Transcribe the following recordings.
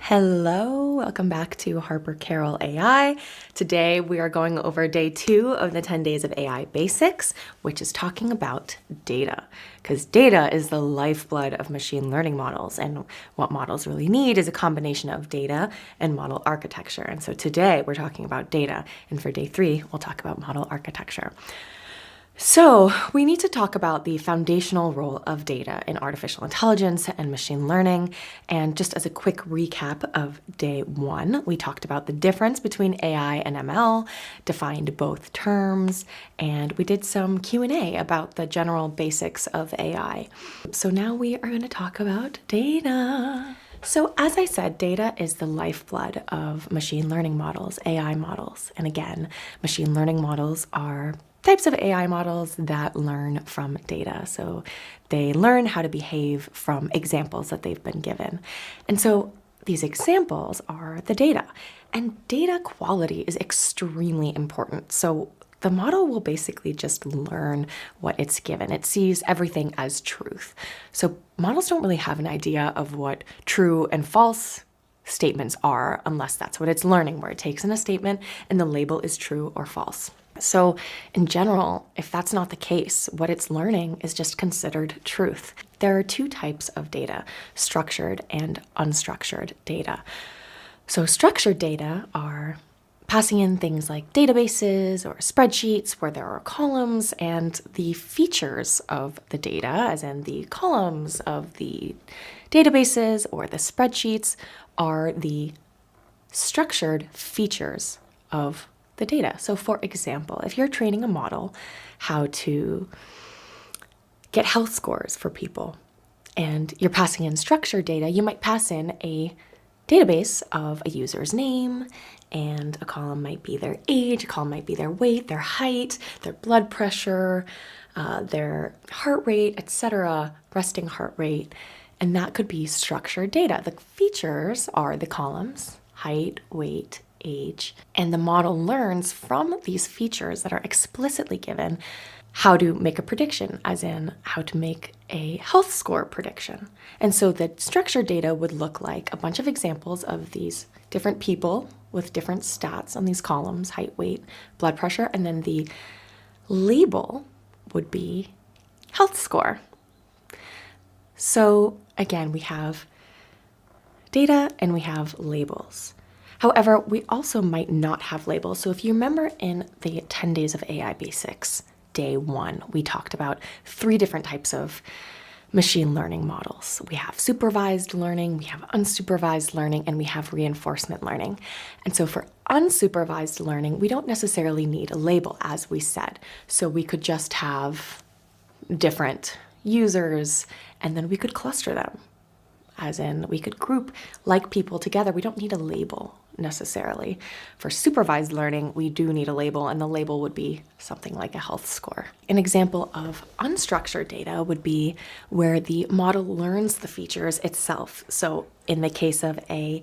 Hello, welcome back to Harper Carroll AI. Today we are going over day 2 of the 10 days of AI basics, which is talking about data. Because data is the lifeblood of machine learning models, and what models really need is a combination of data and model architecture. And so today we're talking about data, and for day 3 we'll talk about model architecture. So we need to talk about the foundational role of data in artificial intelligence and machine learning. And just as a quick recap of day 1, we talked about the difference between AI and ML, defined both terms, and we did some Q&A about the general basics of AI. So now we are going to talk about data. So as I said, data is the lifeblood of machine learning models, AI models. And again, machine learning models are types of AI models that learn from data. So they learn how to behave from examples that they've been given. And so these examples are the data. And data quality is extremely important. So the model will basically just learn what it's given. It sees everything as truth. So models don't really have an idea of what true and false statements are unless that's what it's learning, where it takes in a statement and the label is true or false. So in general, if that's not the case, what it's learning is just considered truth. There are 2 types of data, structured and unstructured data. So structured data are passing in things like databases or spreadsheets where there are columns, and the features of the data, as in the columns of the databases or the spreadsheets, are the structured features of the data. So for example, if you're training a model how to get health scores for people and you're passing in structured data, you might pass in a database of a user's name, and a column might be their age, a column might be their weight, their height, their blood pressure, their heart rate, etc., resting heart rate, and that could be structured data. The features are the columns, height, weight, age, and the model learns from these features that are explicitly given how to make a prediction, as in how to make a health score prediction. And so the structured data would look like a bunch of examples of these different people with different stats on these columns, height, weight, blood pressure, and then the label would be health score. So again, we have data and we have labels. However, we also might not have labels. So if you remember in the 10 days of AI basics, day 1, we talked about 3 different types of machine learning models. We have supervised learning, we have unsupervised learning, and we have reinforcement learning. And so for unsupervised learning, we don't necessarily need a label, as we said. So we could just have different users, and then we could cluster them. As in, we could group like people together. We don't need a label necessarily. For supervised learning, we do need a label, and the label would be something like a health score. An example of unstructured data would be where the model learns the features itself. So in the case of a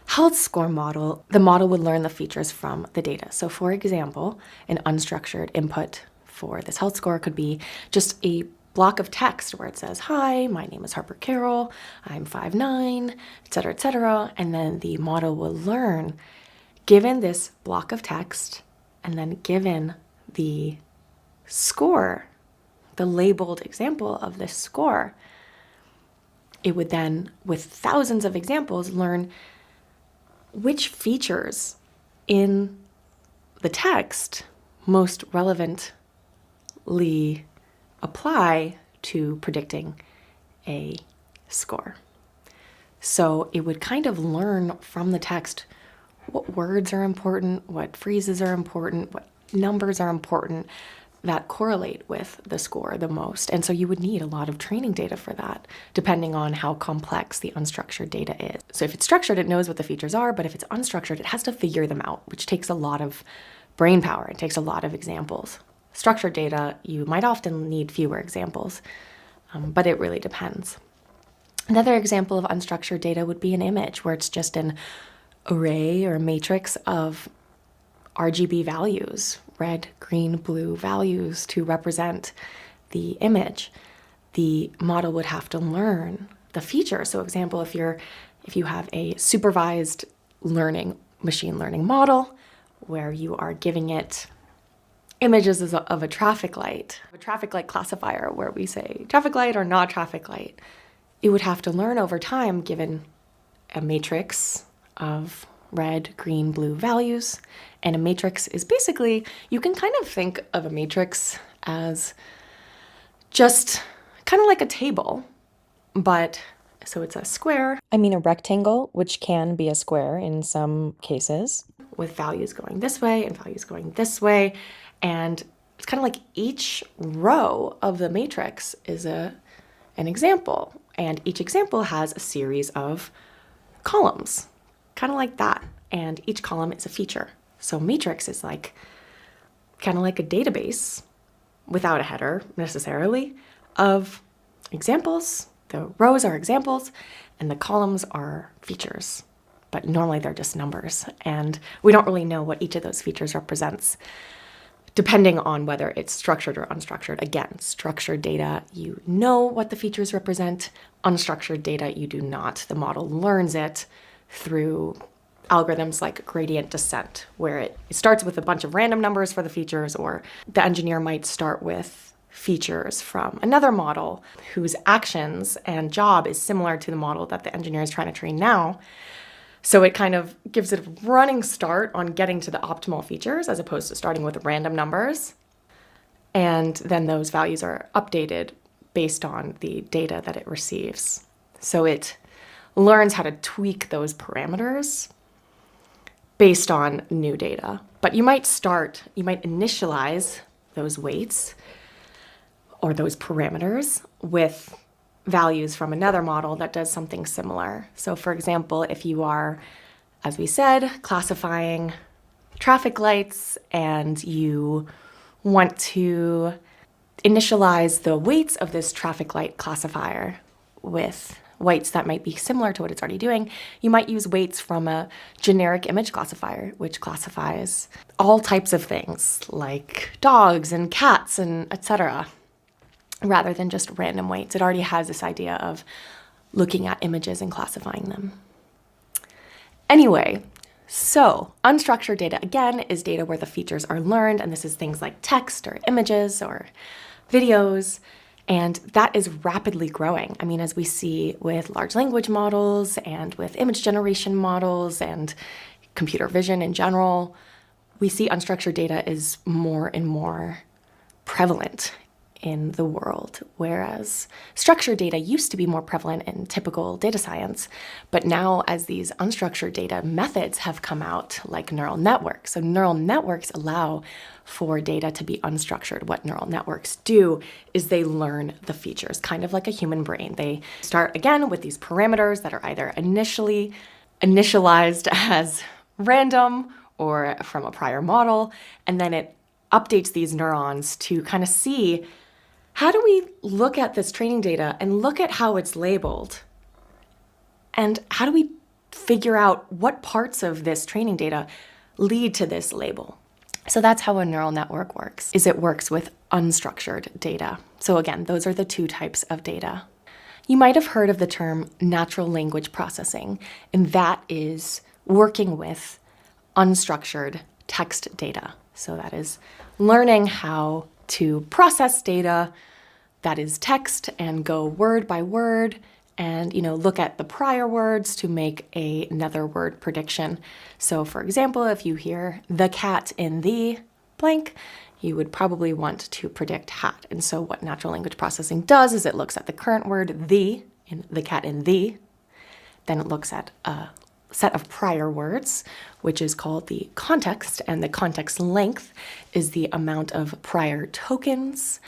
health score model, the model would learn the features from the data. So for example, an unstructured input for this health score could be just a block of text where it says, "Hi, my name is Harper Carroll, I'm 5'9", etc., and then the model will learn, given this block of text, and then given the score, the labeled example of this score, it would then, with thousands of examples, learn which features in the text most relevantly apply to predicting a score. So it would kind of learn from the text what words are important, what phrases are important, what numbers are important that correlate with the score the most. And so you would need a lot of training data for that, depending on how complex the unstructured data is. So if it's structured, it knows what the features are, but if it's unstructured, it has to figure them out, which takes a lot of brain power. It takes a lot of examples. Structured data, you might often need fewer examples, but it really depends. Another example of unstructured data would be an image where it's just an array or a matrix of RGB values, red, green, blue values to represent the image. The model would have to learn the feature. So example, if you're if you have a supervised learning, machine learning model where you are giving it images of a traffic light classifier where we say traffic light or not traffic light, it would have to learn over time given a matrix of red, green, blue values. And a matrix is basically, you can kind of think of a matrix as just kind of like a table, but so it's a square. I mean a rectangle, which can be a square in some cases, with values going this way and values going this way. And it's kind of like each row of the matrix is an example. And each example has a series of columns, kind of like that. And each column is a feature. So matrix is like kind of like a database without a header necessarily of examples. The rows are examples and the columns are features, but normally they're just numbers. And we don't really know what each of those features represents, depending on whether it's structured or unstructured. Again, structured data, you know what the features represent. Unstructured data, you do not. The model learns it through algorithms like gradient descent, where it starts with a bunch of random numbers for the features, or the engineer might start with features from another model whose actions and job is similar to the model that the engineer is trying to train now. So it kind of gives it a running start on getting to the optimal features as opposed to starting with random numbers. And then those values are updated based on the data that it receives. So it learns how to tweak those parameters based on new data. But you might initialize those weights or those parameters with values from another model that does something similar. So for example, if you are, as we said, classifying traffic lights and you want to initialize the weights of this traffic light classifier with weights that might be similar to what it's already doing, you might use weights from a generic image classifier, which classifies all types of things like dogs and cats and etc., rather than just random weights. It already has this idea of looking at images and classifying them. Anyway, so unstructured data, again, is data where the features are learned, and this is things like text or images or videos, and that is rapidly growing. I mean, as we see with large language models and with image generation models and computer vision in general, we see unstructured data is more and more prevalent in the world, whereas structured data used to be more prevalent in typical data science. But now as these unstructured data methods have come out, like neural networks, so neural networks allow for data to be unstructured. What neural networks do is they learn the features, kind of like a human brain. They start again with these parameters that are either initially initialized as random or from a prior model, and then it updates these neurons to kind of see, how do we look at this training data and look at how it's labeled? And how do we figure out what parts of this training data lead to this label? So that's how a neural network works, is it works with unstructured data. So again, those are the two types of data. You might have heard of the term natural language processing, and that is working with unstructured text data. So that is learning how to process data that is text and go word by word and look at the prior words to make another word prediction. So for example, if you hear the cat in the blank, you would probably want to predict hat. And so what natural language processing does is it looks at the current word the cat in the, then it looks at a set of prior words, which is called the context, and the context length is the amount of prior tokens,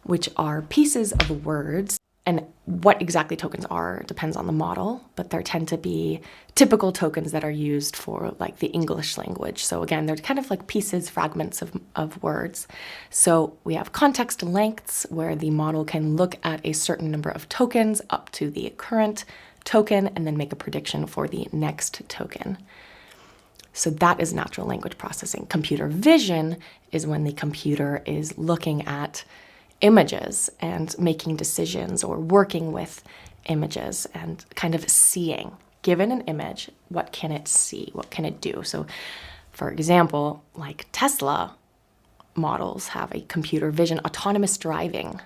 which are pieces of words. And what exactly tokens are depends on the model, but there tend to be typical tokens that are used for like the English language. So again, they're kind of like pieces, fragments of words. So we have context lengths where the model can look at a certain number of tokens up to the current token and then make a prediction for the next token. So that is natural language processing. Computer vision is when the computer is looking at images and making decisions or working with images and kind of seeing. given an image, what can it see? What can it do? So for example, like Tesla models have a computer vision, autonomous driving,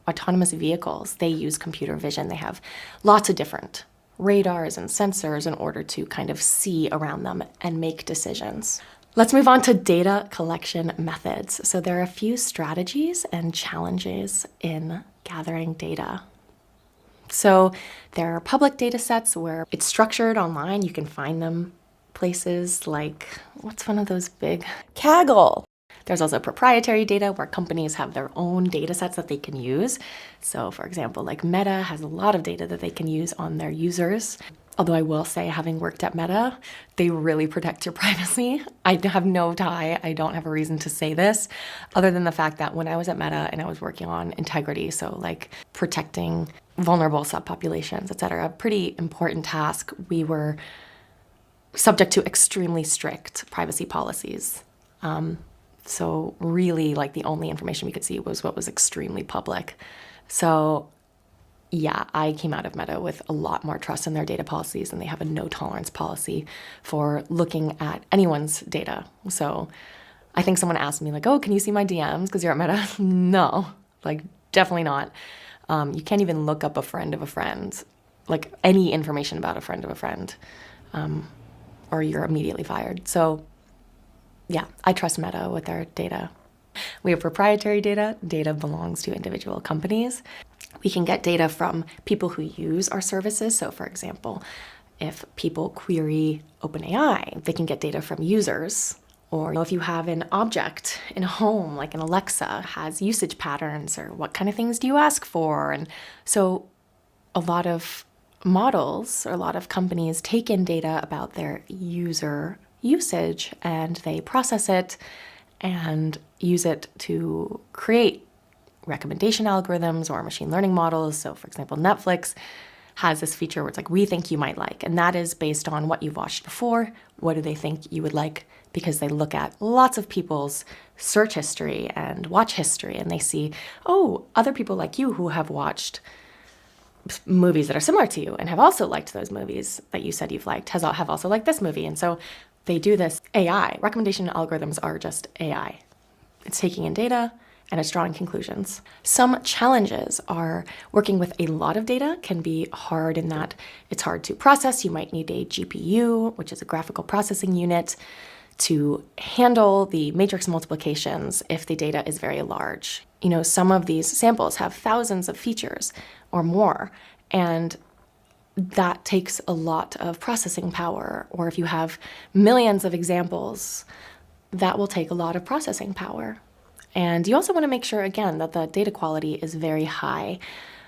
autonomous vehicles. They use computer vision. They have lots of different radars and sensors in order to kind of see around them and make decisions. Let's move on to data collection methods. So there are a few strategies and challenges in gathering data. So there are public data sets where it's structured online. You can find them places like, what's one of those big? Kaggle. There's also proprietary data where companies have their own data sets that they can use. So for example, like Meta has a lot of data that they can use on their users. Although I will say, having worked at Meta, they really protect your privacy. I have no tie. I don't have a reason to say this, other than the fact that when I was at Meta and I was working on integrity, so like protecting vulnerable subpopulations, et cetera, a pretty important task, we were subject to extremely strict privacy policies. So really, like, the only information we could see was what was extremely public. So yeah, I came out of Meta with a lot more trust in their data policies, and they have a no tolerance policy for looking at anyone's data. So I think someone asked me like, oh, can you see my DMs because you're at Meta? No, like, definitely not. You can't even look up a friend of a friend, like any information about a friend of a friend, or you're immediately fired. So yeah, I trust Meta with their data. We have proprietary data. Data belongs to individual companies. We can get data from people who use our services. So for example, if people query OpenAI, they can get data from users. Or if you have an object in a home, like an Alexa, has usage patterns, or what kind of things do you ask for? And so a lot of models or a lot of companies take in data about their user usage, and they process it and use it to create recommendation algorithms or machine learning models. So for example, Netflix has this feature where it's like, we think you might like, and that is based on what you've watched before. What do they think you would like? Because they look at lots of people's search history and watch history, and they see, oh, other people like you who have watched movies that are similar to you and have also liked those movies that you said you've liked, have also liked this movie. And so they do this AI. Recommendation algorithms are just AI. It's taking in data and it's drawing conclusions. Some challenges are working with a lot of data can be hard in that it's hard to process. You might need a GPU, which is a graphical processing unit, to handle the matrix multiplications if the data is very large. You know, some of these samples have thousands of features or more, and that takes a lot of processing power. Or if you have millions of examples, that will take a lot of processing power. And you also want to make sure, again, that the data quality is very high.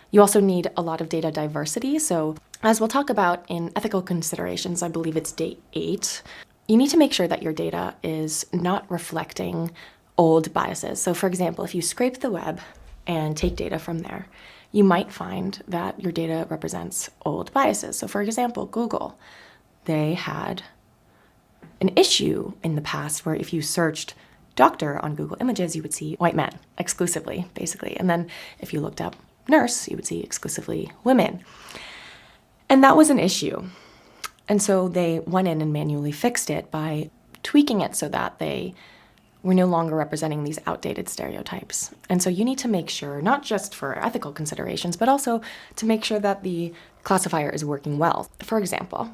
You also need a lot of data diversity. So as we'll talk about in ethical considerations, I believe it's day 8, you need to make sure that your data is not reflecting old biases. So for example, if you scrape the web and take data from there, you might find that your data represents old biases. So for example, Google, they had an issue in the past where if you searched doctor on Google Images, you would see white men exclusively, basically. And then if you looked up nurse, you would see exclusively women. And that was an issue. And so they went in and manually fixed it by tweaking it so that they were no longer representing these outdated stereotypes. And so you need to make sure, not just for ethical considerations, but also to make sure that the classifier is working well. For example,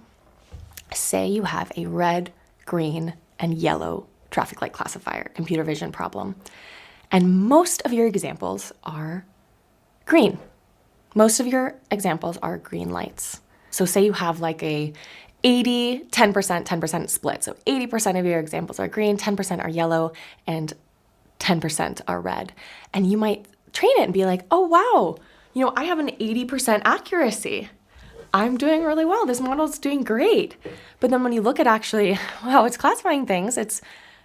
say you have a red, green, and yellow traffic light classifier, computer vision problem, and most of your examples are green. Most of your examples are green lights. So say you have like a 80, 10%, 10% split. So 80% of your examples are green, 10% are yellow, and 10% are red. And you might train it and be like, oh, wow, you know, I have an 80% accuracy. I'm doing really well. This model's doing great. But then when you look at actually, wow, it's classifying things, it's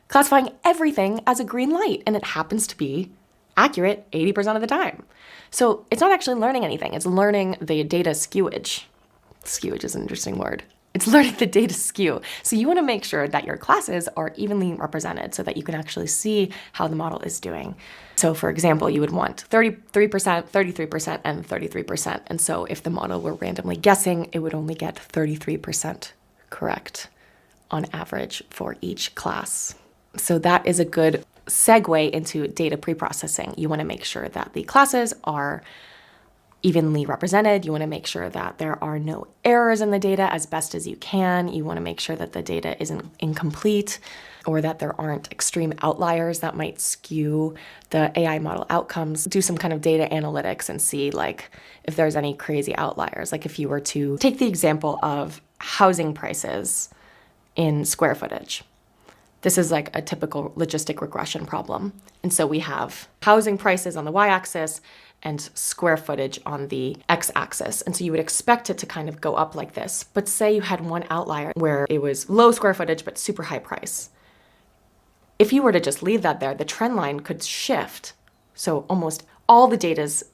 classifying everything as a green light, and it happens to be accurate 80% of the time. So it's not actually learning anything. It's learning the data skewage. Skew, which is an interesting word. It's learning the data skew. So you want to make sure that your classes are evenly represented so that you can actually see how the model is doing. So for example, you would want 33%, 33%, and 33%. And so if the model were randomly guessing, it would only get 33% correct on average for each class. So that is a good segue into data preprocessing. You want to make sure that the classes are evenly represented. You want to make sure that there are no errors in the data as best as you can. You want to make sure that the data isn't incomplete or that there aren't extreme outliers that might skew the AI model outcomes. Do some kind of data analytics and see like if there's any crazy outliers. Like if you were to take the example of housing prices in square footage. This is like a typical logistic regression problem. And so we have housing prices on the y-axis and square footage on the x-axis. And so you would expect it to kind of go up like this. But say you had one outlier where it was low square footage but super high price. If you were to just leave that there, the trend line could shift. So almost all the data's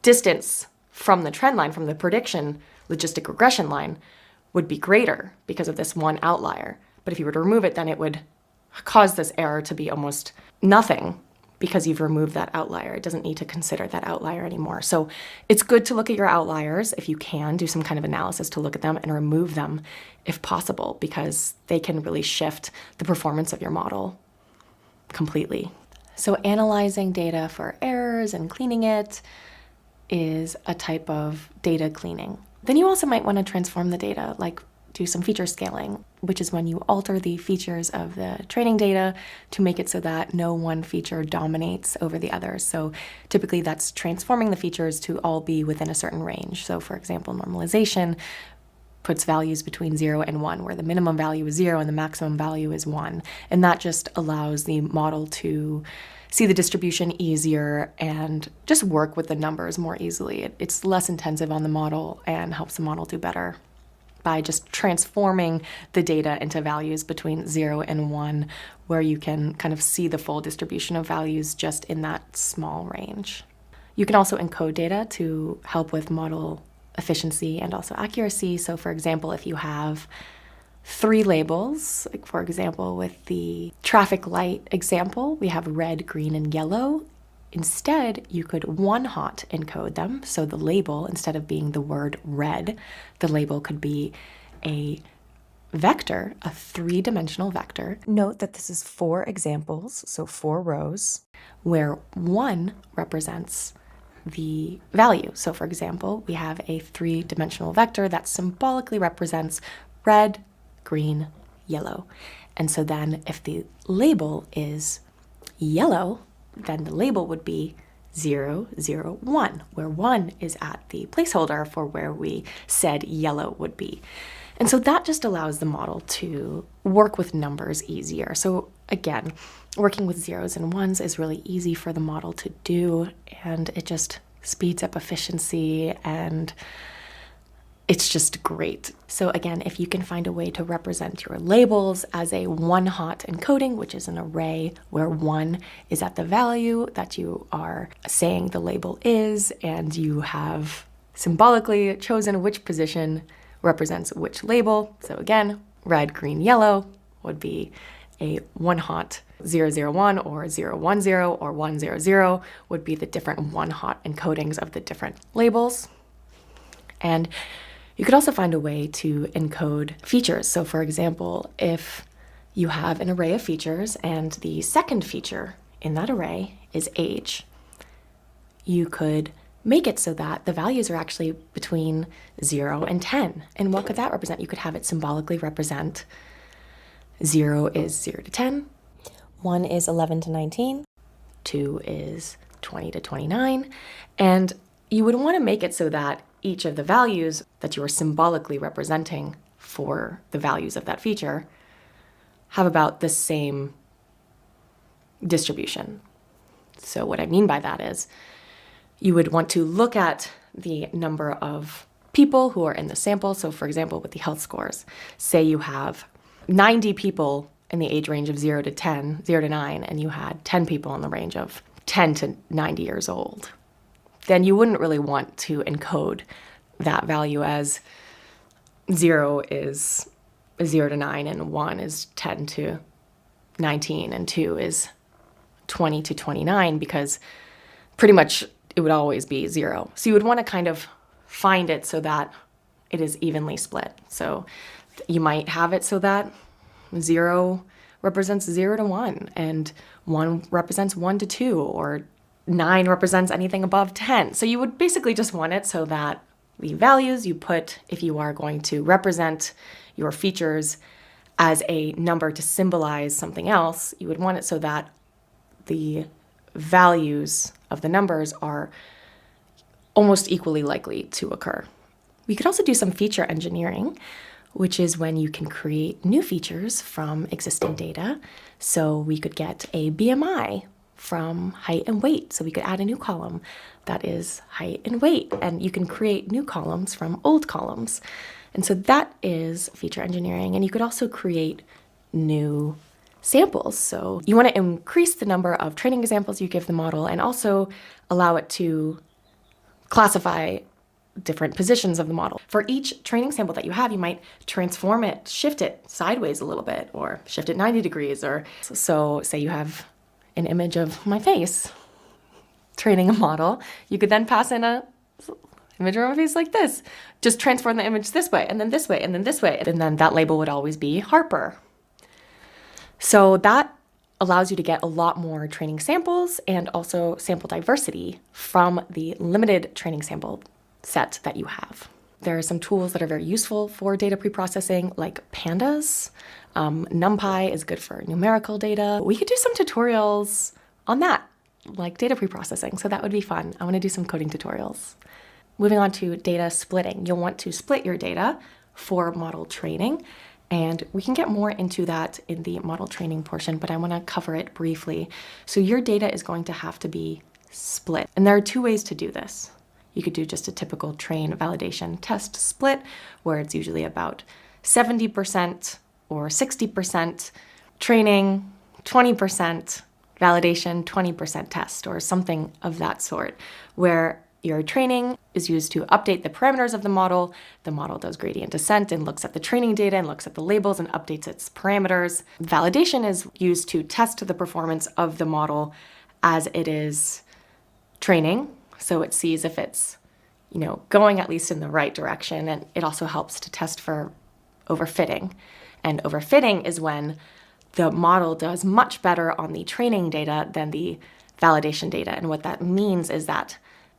distance from the trend line, from the prediction logistic regression line, would be greater because of this one outlier. But if you were to remove it, then it would cause this error to be almost nothing because you've removed that outlier. It doesn't need to consider that outlier anymore. So it's good to look at your outliers if you can, do some kind of analysis to look at them and remove them if possible, because they can really shift the performance of your model completely. So analyzing data for errors and cleaning it is a type of data cleaning. Then you also might want to transform the data, like do some feature scaling, which is when you alter the features of the training data to make it so that no one feature dominates over the others. So typically that's transforming the features to all be within a certain range. So for example, normalization puts values between 0 and 1, where the minimum value is 0 and the maximum value is 1. And that just allows the model to see the distribution easier and just work with the numbers more easily. It's less intensive on the model and helps the model do better by just transforming the data into values between 0 and 1, where you can kind of see the full distribution of values just in that small range. You can also encode data to help with model efficiency and also accuracy. So for example, if you have 3 labels, like for example, with the traffic light example, we have red, green, and yellow. Instead, you could one-hot encode them. So the label, instead of being the word red, the label could be a vector, a 3-dimensional vector. Note that this is 4 examples, so 4 rows, where 1 represents the value. So for example, we have a 3-dimensional vector that symbolically represents red, green, yellow. And so then if the label is yellow, then the label would be 0, 0, 1, where 1 is at the placeholder for where we said yellow would be. And so that just allows the model to work with numbers easier. So again, working with 0s and 1s is really easy for the model to do, and it just speeds up efficiency, and it's just great. So again, if you can find a way to represent your labels as a one-hot encoding, which is an array where 1 is at the value that you are saying the label is, and you have symbolically chosen which position represents which label. So again, red, green, yellow would be a one-hot 001 or 010 or 100 would be the different one-hot encodings of the different labels. And you could also find a way to encode features. So for example, if you have an array of features and the second feature in that array is age, you could make it so that the values are actually between 0 and 10. And what could that represent? You could have it symbolically represent 0 is 0 to 10, 1 is 11 to 19, 2 is 20 to 29. And you would want to make it so that each of the values that you are symbolically representing for the values of that feature have about the same distribution. So what I mean by that is you would want to look at the number of people who are in the sample. So for example, with the health scores, say you have 90 people in the age range of 0 to 10, 0 to 9, and you had 10 people in the range of 10 to 90 years old. Then you wouldn't really want to encode that value as 0 is 0 to 9, and 1 is 10 to 19, and 2 is 20 to 29, because pretty much it would always be 0. So you would want to kind of find it so that it is evenly split. So you might have it so that 0 represents 0 to 1, and 1 represents 1 to 2, or 9 represents anything above 10. So you would basically just want it so that the values you put, if you are going to represent your features as a number to symbolize something else, you would want it so that the values of the numbers are almost equally likely to occur. We could also do some feature engineering, which is when you can create new features from existing data. So we could get a BMI from height and weight. So we could add a new column that is height and weight, and you can create new columns from old columns. And so that is feature engineering. And you could also create new samples. So you want to increase the number of training examples you give the model, and also allow it to classify different positions of the model. For each training sample that you have, you might transform it, shift it sideways a little bit, or shift it 90 degrees. Or so say you have an image of my face training a model, you could then pass in a image of my face like this. Just transform the image this way, and then this way, and then this way. And then that label would always be Harper. So that allows you to get a lot more training samples and also sample diversity from the limited training sample set that you have. There are some tools that are very useful for data preprocessing, like pandas. NumPy is good for numerical data. We could do some tutorials on that, like data preprocessing, so that would be fun. I want to do some coding tutorials. Moving on to data splitting. You'll want to split your data for model training, and we can get more into that in the model training portion, but I want to cover it briefly. So your data is going to have to be split, and there are two ways to do this. You could do just a typical train validation test split, where it's usually about 70% or 60% training, 20% validation, 20% test, or something of that sort, where your training is used to update the parameters of the model does gradient descent and looks at the training data and looks at the labels and updates its parameters. Validation is used to test the performance of the model as it is training, so it sees if it's, going at least in the right direction, and it also helps to test for overfitting. And overfitting is when the model does much better on the training data than the validation data. And what that means is that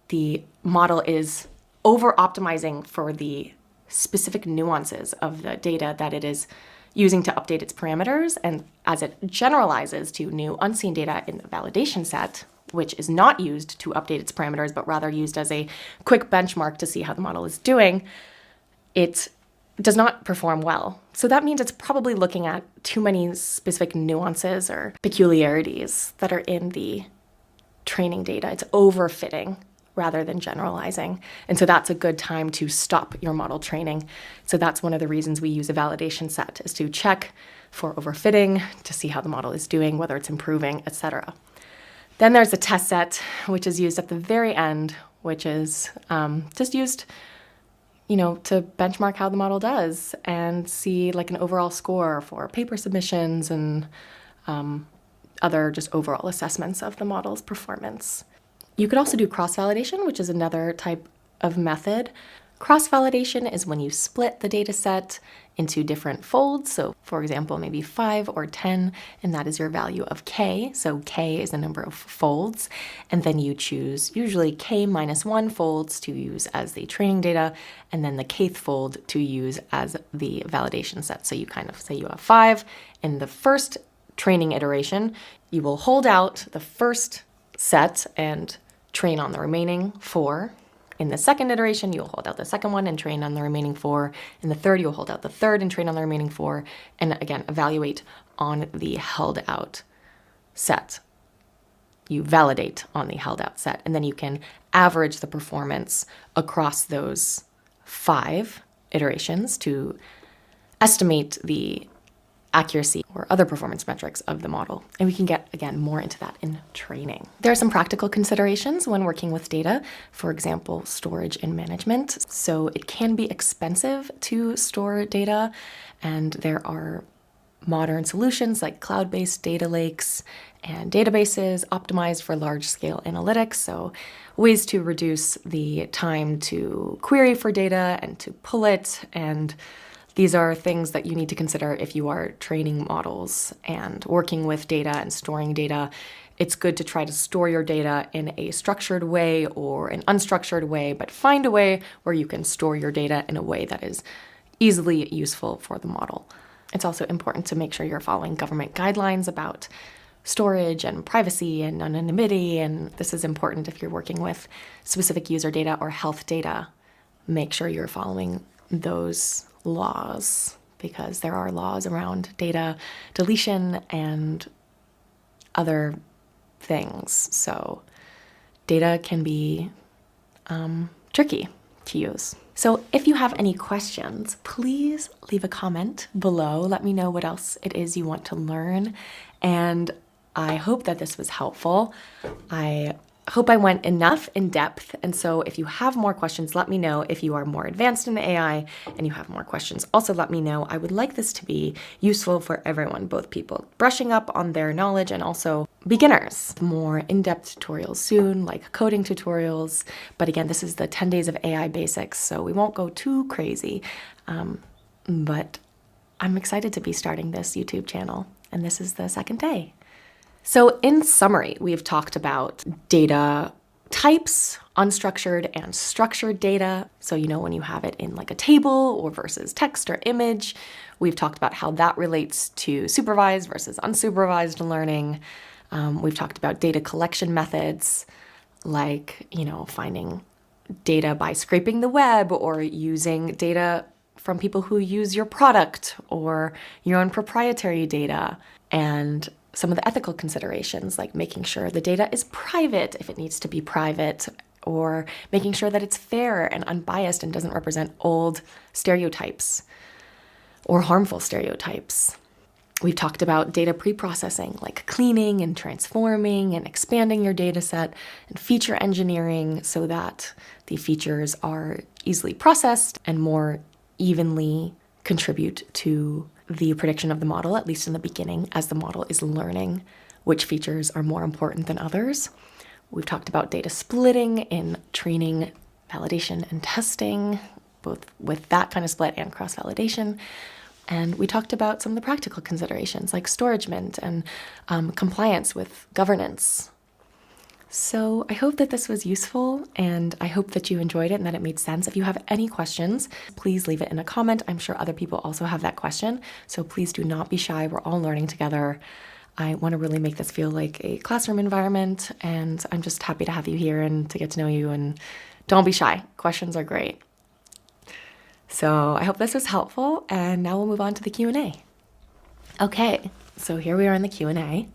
the model is over-optimizing for the specific nuances of the data that it is using to update its parameters. And as it generalizes to new unseen data in the validation set, which is not used to update its parameters, but rather used as a quick benchmark to see how the model is doing, it does not perform well. So that means it's probably looking at too many specific nuances or peculiarities that are in the training data. It's overfitting rather than generalizing. And so that's a good time to stop your model training. So that's one of the reasons we use a validation set, is to check for overfitting, to see how the model is doing, whether it's improving, etc. Then there's a test set, which is used at the very end, which is just used to benchmark how the model does and see like an overall score for paper submissions and other just overall assessments of the model's performance. You could also do cross-validation, which is another type of method. Cross-validation is when you split the data set into different folds. So for example, maybe 5 or 10, and that is your value of k. So k is the number of folds. And then you choose usually k minus 1 folds to use as the training data, and then the kth fold to use as the validation set. So you kind of say you have 5. In the first training iteration, you will hold out the first set and train on the remaining 4. In the second iteration, you'll hold out the second one and train on the remaining 4. In the third, you'll hold out the third and train on the remaining 4. And again, evaluate on the held out set. You validate on the held out set, and then you can average the performance across those 5 iterations to estimate the accuracy or other performance metrics of the model. And we can get, again, more into that in training. There are some practical considerations when working with data, for example, storage and management. So it can be expensive to store data, and there are modern solutions like cloud-based data lakes and databases optimized for large-scale analytics. So ways to reduce the time to query for data and to pull it. And these are things that you need to consider if you are training models and working with data and storing data. It's good to try to store your data in a structured way or an unstructured way, but find a way where you can store your data in a way that is easily useful for the model. It's also important to make sure you're following government guidelines about storage and privacy and anonymity, and this is important if you're working with specific user data or health data. Make sure you're following those laws, because there are laws around data deletion and other things. So data can be tricky to use. So if you have any questions, please leave a comment below. Let me know what else it is you want to learn. And I hope that this was helpful. I hope I went enough in depth. And so if you have more questions, let me know. If you are more advanced in AI and you have more questions, also let me know. I would like this to be useful for everyone, both people brushing up on their knowledge and also beginners. More in-depth tutorials soon, like coding tutorials. But again, this is the 10 days of AI basics, so we won't go too crazy. But I'm excited to be starting this YouTube channel, and this is the second day. So in summary, we've talked about data types, unstructured and structured data. So you know when you have it in like a table or versus text or image. We've talked about how that relates to supervised versus unsupervised learning. We've talked about data collection methods, like, finding data by scraping the web or using data from people who use your product or your own proprietary data, and some of the ethical considerations, like making sure the data is private if it needs to be private, or making sure that it's fair and unbiased and doesn't represent old stereotypes or harmful stereotypes. We've talked about data preprocessing, like cleaning and transforming and expanding your data set, and feature engineering so that the features are easily processed and more evenly contribute to the prediction of the model, at least in the beginning, as the model is learning which features are more important than others. We've talked about data splitting in training, validation, and testing, both with that kind of split and cross-validation. And we talked about some of the practical considerations like storagement and compliance with governance. So I hope that this was useful, and I hope that you enjoyed it and that it made sense. If you have any questions, please leave it in a comment. I'm sure other people also have that question, so please do not be shy. We're all learning together. I want to really make this feel like a classroom environment, and I'm just happy to have you here and to get to know you, and don't be shy. Questions are great. So I hope this was helpful, and now we'll move on to the Q&A. Okay, so here we are in the Q&A.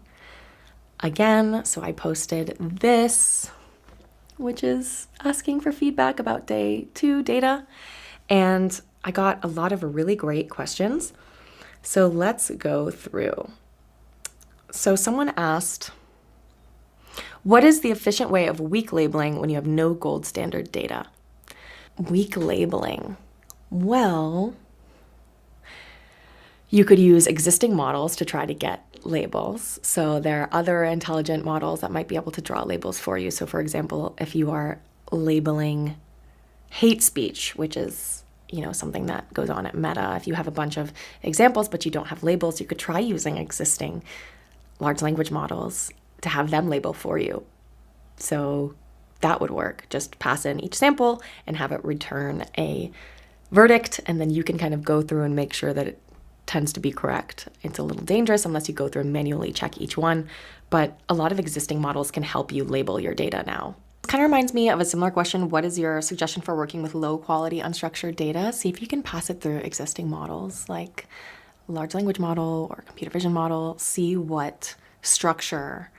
Again, so I posted this, which is asking for feedback about day 2 data, and I got a lot of really great questions. So let's go through. So someone asked, what is the efficient way of weak labeling when you have no gold standard data? Weak labeling. Well, you could use existing models to try to get labels. So there are other intelligent models that might be able to draw labels for you. So for example, if you are labeling hate speech, which is, something that goes on at Meta, if you have a bunch of examples but you don't have labels, you could try using existing large language models to have them label for you. So that would work. Just pass in each sample and have it return a verdict, and then you can kind of go through and make sure that it tends to be correct. It's a little dangerous unless you go through and manually check each one, but a lot of existing models can help you label your data now. It kind of reminds me of a similar question. What is your suggestion for working with low quality unstructured data? See if you can pass it through existing models like large language model or computer vision model. See what structure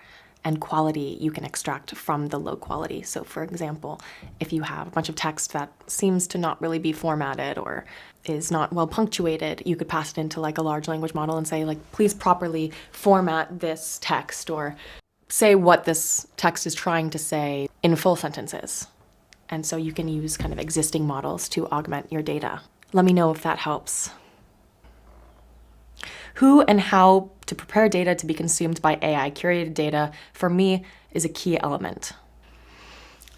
and quality you can extract from the low quality. So for example, if you have a bunch of text that seems to not really be formatted or is not well punctuated, you could pass it into like a large language model and say like, please properly format this text or say what this text is trying to say in full sentences. And so you can use kind of existing models to augment your data. Let me know if that helps. Who and how to prepare data to be consumed by AI. Curated data, for me, is a key element.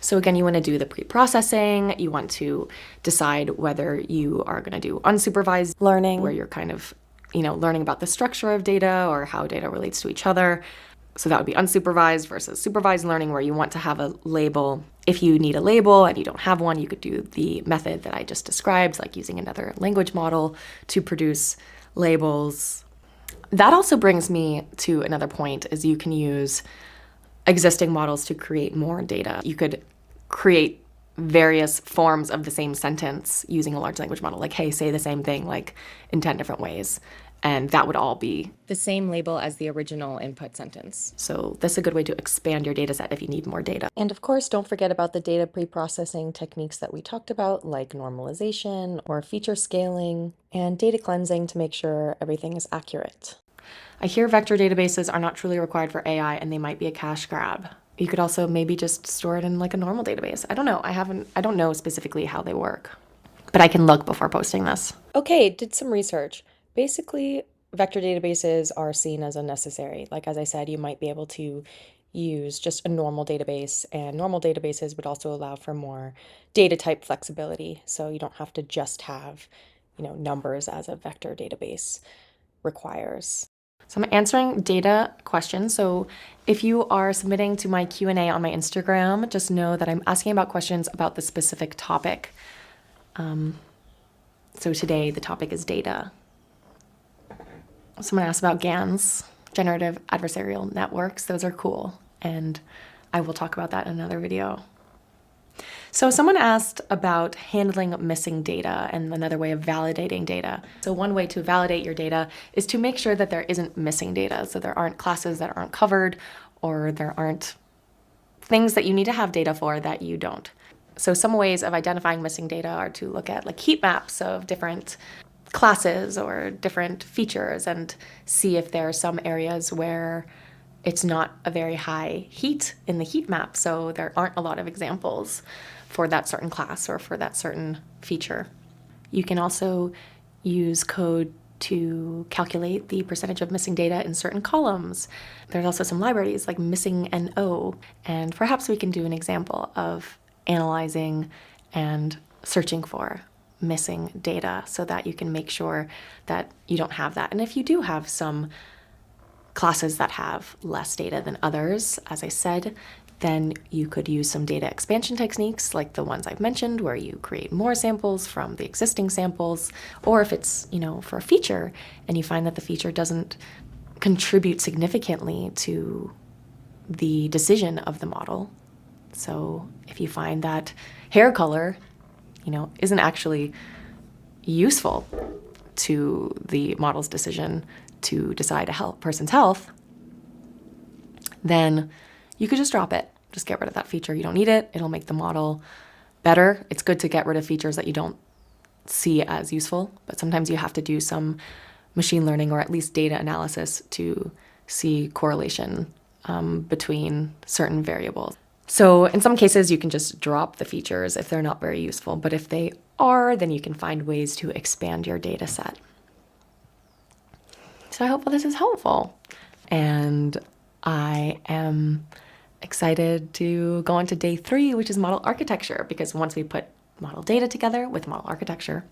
So again, you want to do the pre-processing. You want to decide whether you are going to do unsupervised learning, where you're kind of, learning about the structure of data or how data relates to each other. So that would be unsupervised versus supervised learning, where you want to have a label. If you need a label and you don't have one, you could do the method that I just described, like using another language model to produce labels. That also brings me to another point, is you can use existing models to create more data. You could create various forms of the same sentence using a large language model, like, hey, say the same thing like in 10 different ways. And that would all be the same label as the original input sentence. So that's a good way to expand your data set if you need more data. And of course, don't forget about the data pre-processing techniques that we talked about, like normalization or feature scaling and data cleansing to make sure everything is accurate. I hear vector databases are not truly required for AI and they might be a cash grab. You could also maybe just store it in like a normal database. I don't know. I don't know specifically how they work, but I can look before posting this. Okay, did some research. Basically, vector databases are seen as unnecessary. Like, as I said, you might be able to use just a normal database, and normal databases would also allow for more data type flexibility. So you don't have to just have, numbers as a vector database requires. So I'm answering data questions. So if you are submitting to my Q&A on my Instagram, just know that I'm asking about questions about the specific topic. So today the topic is data. Someone asked about GANs, generative adversarial networks. Those are cool. And I will talk about that in another video. So someone asked about handling missing data and another way of validating data. So one way to validate your data is to make sure that there isn't missing data. So there aren't classes that aren't covered, or there aren't things that you need to have data for that you don't. So some ways of identifying missing data are to look at like heat maps of different classes or different features and see if there are some areas where it's not a very high heat in the heat map. So there aren't a lot of examples for that certain class or for that certain feature. You can also use code to calculate the percentage of missing data in certain columns. There's also some libraries like missing NO, and perhaps we can do an example of analyzing and searching for missing data so that you can make sure that you don't have that. And if you do have some classes that have less data than others, as I said, then you could use some data expansion techniques like the ones I've mentioned, where you create more samples from the existing samples, or if it's, for a feature and you find that the feature doesn't contribute significantly to the decision of the model. So if you find that hair color, isn't actually useful to the model's decision to decide a person's health, then you could just drop it. Just get rid of that feature. You don't need it. It'll make the model better. It's good to get rid of features that you don't see as useful, but sometimes you have to do some machine learning or at least data analysis to see correlation between certain variables. So in some cases, you can just drop the features if they're not very useful, but if they are, then you can find ways to expand your data set. So I hope this is helpful. And I am excited to go on to day 3, which is model architecture, because once we put model data together with model architecture,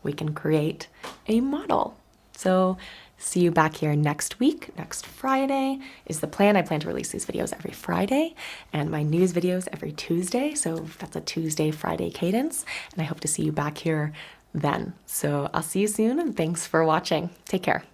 we can create a model. So see you back here next week. Next Friday is the plan. I plan to release these videos every Friday and my news videos every Tuesday. So that's a Tuesday, Friday cadence. And I hope to see you back here then. So I'll see you soon, and thanks for watching. Take care.